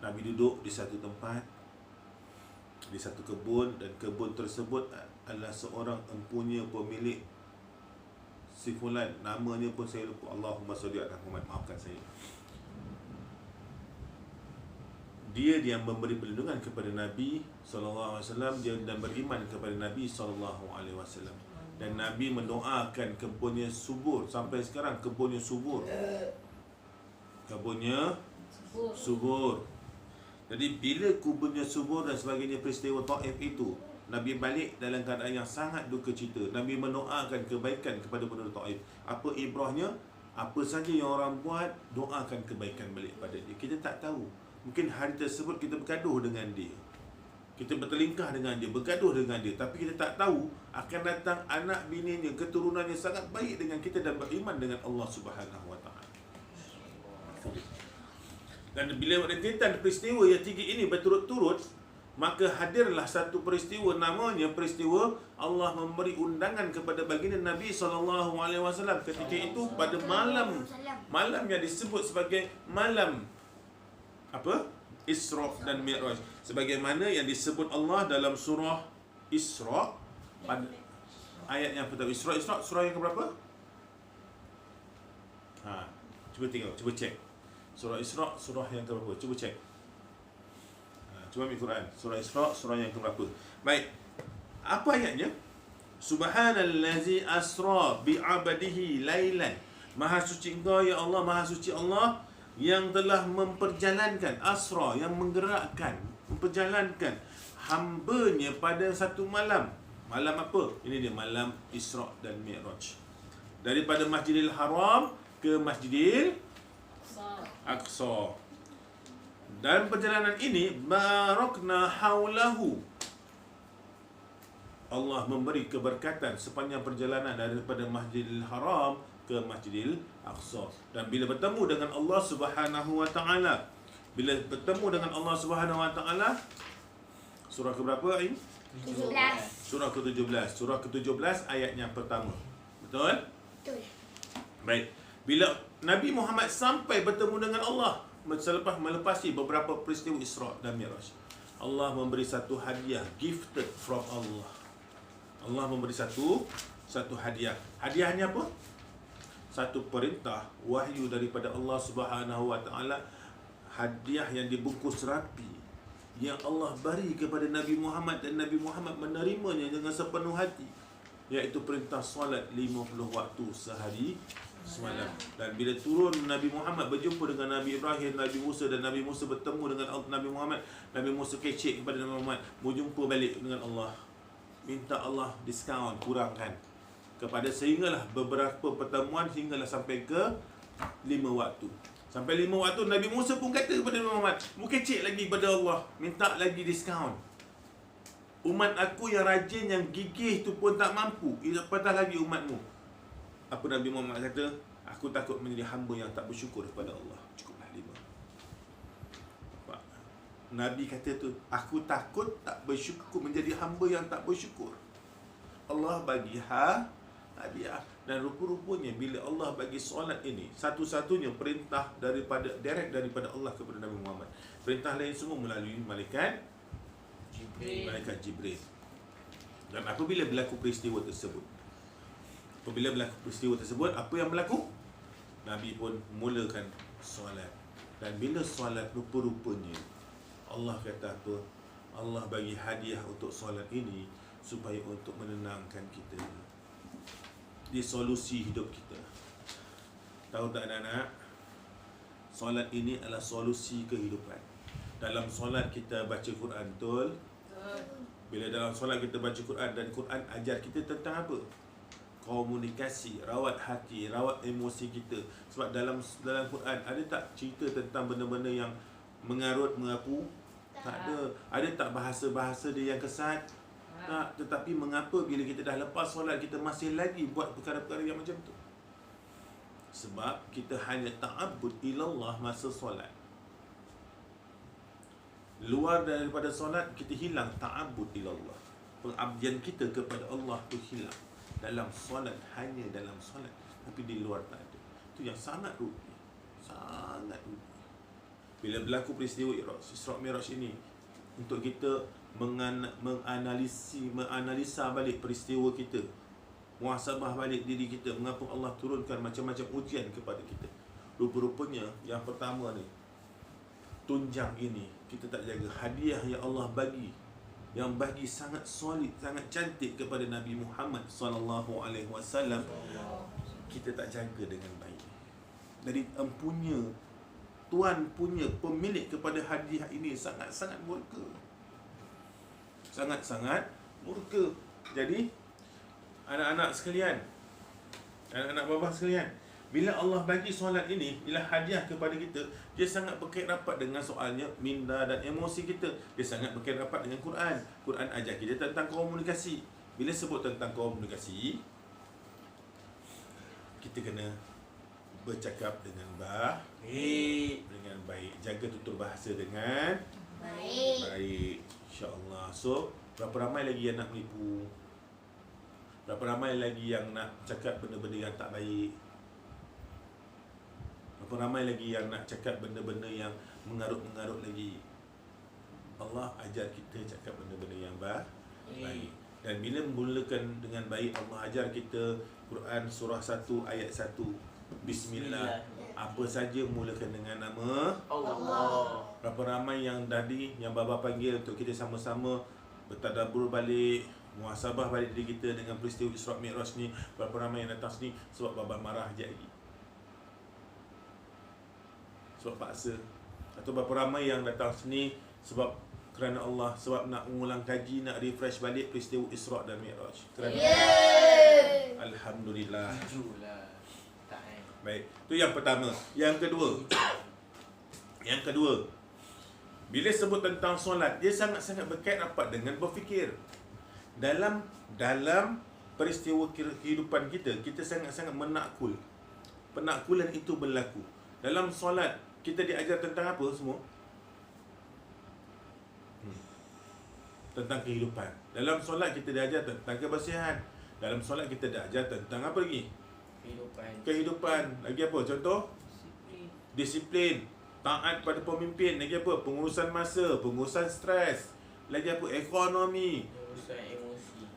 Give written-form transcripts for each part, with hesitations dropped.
Nabi duduk di satu tempat, di satu kebun, dan kebun tersebut adalah seorang empunya pemilik si fulan, namanya pun saya lupa. Allahumma salli ala Muhammad, maafkan saya. Dia yang memberi perlindungan kepada Nabi SAW, dia dan beriman kepada Nabi SAW. Dan Nabi mendoakan kebunnya subur. Sampai sekarang kebunnya subur. Kebunnya subur. Jadi bila kebunnya subur dan sebagainya, peristiwa Taif itu, Nabi balik dalam keadaan yang sangat duka cita. Nabi mendoakan kebaikan kepada penduduk Taif. Apa ibrahnya? Apa saja yang orang buat, doakan kebaikan balik pada dia. Kita tak tahu. Mungkin hari tersebut kita bergaduh dengan dia, kita bertelingkah dengan dia, bergaduh dengan dia, tapi kita tak tahu akan datang anak bininya, keturunannya sangat baik dengan kita dan beriman dengan Allah Subhanahu Wa Taala. Dan bila rentetan peristiwa yang tiga ini berturut-turut, maka hadirlah satu peristiwa, namanya peristiwa Allah memberi undangan kepada baginda Nabi SAW. Ketika itu pada malam yang disebut sebagai malam apa? Isra dan Mi'raj, sebagaimana yang disebut Allah dalam surah Isra pada ayat yang pertama. Isra surah yang keberapa? Cuba tengok, cuba cek. Surah Isra surah yang keberapa? Cuba cek. Cuba ambil Quran. Surah Isra surah yang keberapa? Baik. Apa ayatnya? Subhanallazi asra bi'abadihi lailan. Maha suci Engkau ya Allah, maha suci Allah yang telah memperjalankan, asra, yang menggerakkan, memperjalankan hambanya pada satu malam. Malam apa? Ini dia malam Isra dan Mi'raj. Daripada Masjidil Haram ke Masjidil Aqsa. Dan perjalanan ini barakna haulahu. Allah memberi keberkatan sepanjang perjalanan daripada Masjidil Haram ke Masjidil Aqsa. Dan bila bertemu dengan Allah Subhanahu Wa Taala, bila bertemu dengan Allah Subhanahu Wa Taala, surah ke berapa ini? 17. Surah ke-17. Surah ke-17 ayat yang pertama. Betul? Betul. Baik. Bila Nabi Muhammad sampai bertemu dengan Allah selepas melepasi beberapa peristiwa Isra dan Mi'raj, Allah memberi satu hadiah, gifted from Allah. Allah memberi satu hadiah. Hadiahnya apa? Satu perintah wahyu daripada Allah Subhanahu Wa Taala, hadiah yang dibungkus rapi, yang Allah beri kepada Nabi Muhammad dan Nabi Muhammad menerimanya dengan sepenuh hati, iaitu perintah solat 50 waktu sehari semalam. Dan bila turun Nabi Muhammad berjumpa dengan Nabi Ibrahim, Nabi Musa, dan Nabi Musa bertemu dengan Nabi Muhammad, Nabi Musa kecek kepada Nabi Muhammad, mau jumpa balik dengan Allah, minta Allah diskaun, kurangkan kepada, sehinggalah beberapa pertemuan, sehinggalah sampai ke 5 waktu. Sampai 5 waktu Nabi Musa pun kata kepada Nabi Muhammad, mu kecek lagi pada Allah, minta lagi diskaun. Umat aku yang rajin, yang gigih tu pun tak mampu, apatah lagi umatmu. Apa Nabi Muhammad kata? Aku takut menjadi hamba yang tak bersyukur kepada Allah. Cukuplah 5. Nabi kata tu, aku takut tak bersyukur, menjadi hamba yang tak bersyukur. Allah bagi hadiah. Dan rupa-rupanya bila Allah bagi solat ini, satu-satunya perintah direct daripada Allah kepada Nabi Muhammad. Perintah lain semua melalui malaikat Jibril. Dan apabila berlaku peristiwa tersebut, apa yang berlaku? Nabi pun mulakan solat. Dan bila solat, rupa-rupanya Allah kata apa? Allah bagi hadiah untuk solat ini supaya untuk menenangkan kita di solusi hidup kita. Tahu tak anak-anak? Solat ini adalah solusi kehidupan. Dalam solat kita baca Quran, betul? Bila dalam solat kita baca Quran, dan Quran ajar kita tentang apa? Komunikasi, rawat hati, rawat emosi kita. Sebab dalam Quran ada tak cerita tentang benda-benda yang mengarut, mengapu? Tak ada. Ada tak bahasa-bahasa dia yang kesat? Tak. Tetapi mengapa bila kita dah lepas solat, kita masih lagi buat perkara-perkara yang macam tu? Sebab kita hanya ta'abbud ilallah masa solat. Luar daripada solat, kita hilang ta'abbud ilallah. Pengabdian kita kepada Allah tu hilang dalam solat, hanya dalam solat. Tapi di luar tak ada. Itu yang sangat rugi. Sangat rugi. Bila berlaku peristiwa Isra' Mi'raj ini, untuk kita menganalisa balik peristiwa kita, muhasabah balik diri kita, mengapa Allah turunkan macam-macam ujian kepada kita. Rupa-rupanya yang pertama ni, tunjang ini kita tak jaga. Hadiah yang Allah bagi, yang bagi sangat solid, sangat cantik kepada Nabi Muhammad SAW, kita tak jaga dengan baik. Jadi Tuhan punya pemilik kepada hadiah ini sangat-sangat murka. Sangat-sangat murka. Jadi anak-anak sekalian, anak-anak bapa sekalian, bila Allah bagi solat ini, bila hadiah kepada kita, dia sangat berkait rapat dengan soalnya minda dan emosi kita. Dia sangat berkait rapat dengan Quran. Quran ajar kita tentang komunikasi. Bila sebut tentang komunikasi, kita kena bercakap dengan baik. Dengan baik. Jaga tutur bahasa dengan baik. InsyaAllah. So, berapa ramai lagi yang nak menipu? Berapa ramai lagi yang nak cakap benda-benda yang tak baik? Berapa ramai lagi yang nak cakap benda-benda yang mengarut-mengarut lagi? Allah ajar kita cakap benda-benda yang baik. Dan bila memulakan dengan baik, Allah ajar kita Quran surah 1 ayat 1. Bismillah. Apa saja mulakan dengan nama Allah. Berapa ramai yang tadi yang Baba panggil untuk kita sama-sama bertadabbur balik, muhasabah balik diri kita dengan peristiwa Isra' Mi'raj ni. Berapa ramai yang datang sini sebab Baba marah je lagi, sebab paksa. Atau berapa ramai yang datang sini sebab kerana Allah, sebab nak mengulang kaji, nak refresh balik peristiwa Isra' dan Mi'raj. Kerana Alhamdulillah. Baik, itu yang pertama. Yang kedua, bila sebut tentang solat, dia sangat-sangat berkait rapat dengan berfikir. Dalam peristiwa kehidupan kita, kita sangat-sangat menakul. Penakulan itu berlaku. Dalam solat, kita diajar tentang apa semua? Tentang kehidupan. Dalam solat kita diajar tentang kebersihan. Dalam solat kita diajar tentang apa lagi? Kehidupan. Lagi apa? Contoh? Disiplin. Taat pada pemimpin. Lagi apa? Pengurusan masa, pengurusan stres. Lagi apa? Ekonomi.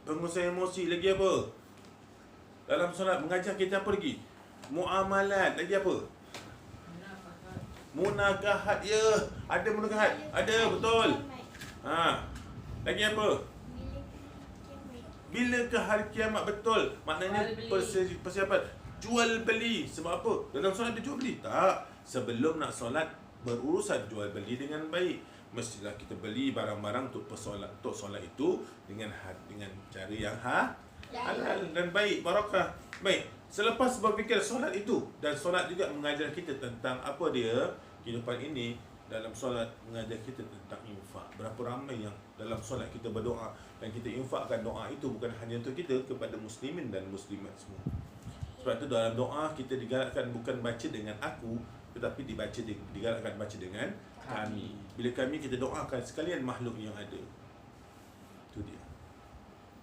Pengurusan emosi. Lagi apa? Dalam solat mengajar kita apa lagi? Muamalat. Lagi apa? Munakahat. Ya, ada munakahat. Ada, betul. Lagi apa? Bila ke hari kiamat, betul. Maknanya persiapan jual beli. Sebab apa? Dalam solat ada jual beli? Tak. Sebelum nak solat, berurusan jual beli dengan baik. Mestilah kita beli barang-barang untuk solat itu dengan cara yang halal dan baik, barakah. Baik, selepas berfikir solat itu, dan solat juga mengajar kita tentang apa dia kehidupan ini. Dalam solat mengajar kita tentang infak. Berapa ramai yang dalam solat kita berdoa dan kita infakkan doa itu bukan hanya untuk kita, kepada muslimin dan muslimat semua. Sebab itu dalam doa kita digalakkan bukan baca dengan aku, tetapi digalakkan baca dengan kami. Bila kami, kita doakan sekalian makhluk yang ada. Itu dia.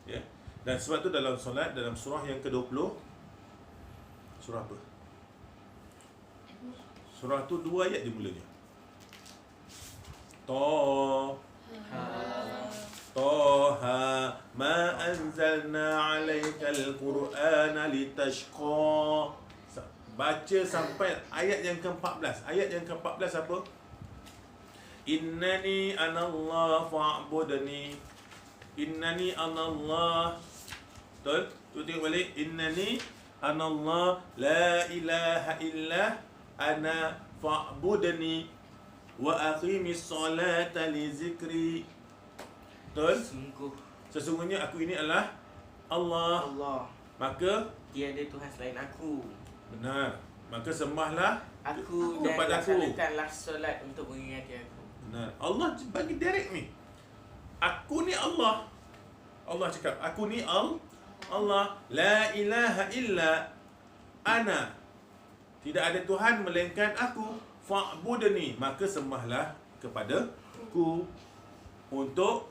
Ya. Dan sebab itu dalam solat, dalam surah yang ke-20, surah apa? Surah tu 2 ayat dimulanya. Taha ma anzalna 'alaikal Qur'ana litashqa. Baca sampai ayat yang ke-14. Ayat yang ke-14 apa? Innani anallah fa'budni. Innani anallah. Betul? Tu tengok balik. Innani anallah la ilaha illa ana fa'budni wa aqimis salata li zikri. Betul? Sesungguhnya aku ini adalah Allah. Maka tiada Tuhan selain aku. Benar. Maka sembahlah aku dan kepada aku. laksanakanlah solat untuk mengingati aku. Benar. Allah bagi direct ni. Aku ni Allah. Allah cakap, aku ni Allah. La ilaha illa ana. Tidak ada Tuhan melainkan aku. Fa'budni. Maka sembahlah kepada aku. Untuk